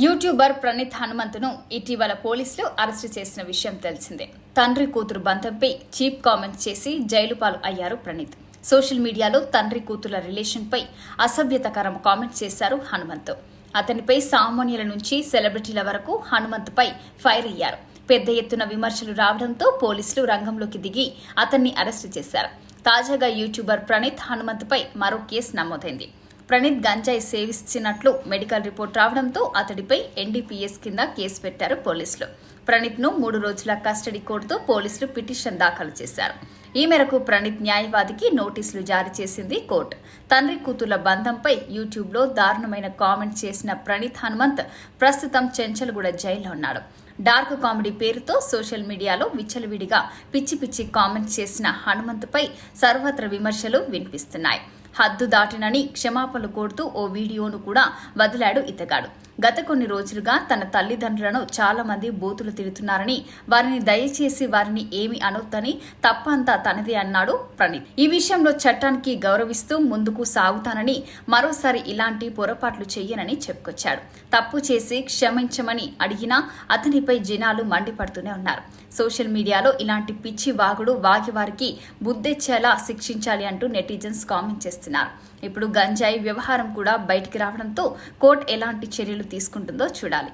YouTuber Praneeth హనుమంతును ఇటీవల పోలీసులు arrest చేసిన విషయం తెలిసిందే. తండ్రి కూతురు బంధంపై చీప్ కామెంట్స్ చేసి జైలు పాలు అయ్యారు ప్రణీత్. సోషల్ మీడియాలో తండ్రి కూతుర్ల రిలేషన్ పై అసభ్యతకరం కామెంట్స్ చేశారు హనుమంతు. అతనిపై సామాన్యుల నుంచి సెలబ్రిటీల వరకు హనుమంతుపై ఫైర్ అయ్యారు. పెద్ద ఎత్తున విమర్శలు రావడంతో పోలీసులు రంగంలోకి దిగి అతన్ని అరెస్టు చేశారు. తాజాగా యూట్యూబర్ ప్రణీత్ హనుమంతుపై మరో కేసు నమోదైంది. ప్రణీత్ గంజాయి సేవించినట్లు మెడికల్ రిపోర్ట్ రావడంతో అతడిపై ఎన్డీపీఎస్ కింద కేసు పెట్టారు పోలీసులు. ప్రణీత్ ను 3 రోజుల కస్టడీ కోరుతూ పోలీసులు పిటిషన్ దాఖలు చేశారు. ఈ మేరకు ప్రణీత్ న్యాయవాదికి నోటీసులు జారీ చేసింది కోర్టు. తండ్రి కూతుర్ల బంధంపై యూట్యూబ్లో దారుణమైన కామెంట్స్ చేసిన ప్రణీత్ హనుమంత్ ప్రస్తుతం చెంచల్గూడ జైల్లో ఉన్నాడు. డార్క్ కామెడీ పేరుతో సోషల్ మీడియాలో విచ్చలవిడిగా పిచ్చి పిచ్చి కామెంట్స్ చేసిన హనుమంతుపై సర్వత్ర విమర్శలు వినిపిస్తున్నాయి. హద్దు దాటినని క్షమాపణలు కోరుతూ ఓ వీడియోను కూడా వదిలాడు ఇతగాడు. గత కొన్ని రోజులుగా తన తల్లిదండ్రులను చాలా మంది బూతులు తిడుతున్నారని, వారిని దయచేసి వారిని ఏమి అనొద్దని, తప్పంతా తనదే అన్నాడు ప్రణీత్. ఈ విషయంలో చట్టానికి గౌరవిస్తూ ముందుకు సాగుతానని, మరోసారి ఇలాంటి పొరపాట్లు చెయ్యనని చెప్పుకొచ్చాడు. తప్పు చేసి క్షమించమని అడిగినా అతనిపై జనాలు మండిపడుతూనే ఉన్నారు. సోషల్ మీడియాలో ఇలాంటి పిచ్చి వాగుడు వాగి వారికి బుద్ధెచ్చేలా శిక్షించాలి అంటూ నెటిజన్స్ కామెంట్ చేస్తున్నారు. ఇప్పుడు గంజాయి వ్యవహారం కూడా బయటికి రావడంతో కోర్టు ఎలాంటి చర్యలు తీసుకుంటుందో చూడాలి.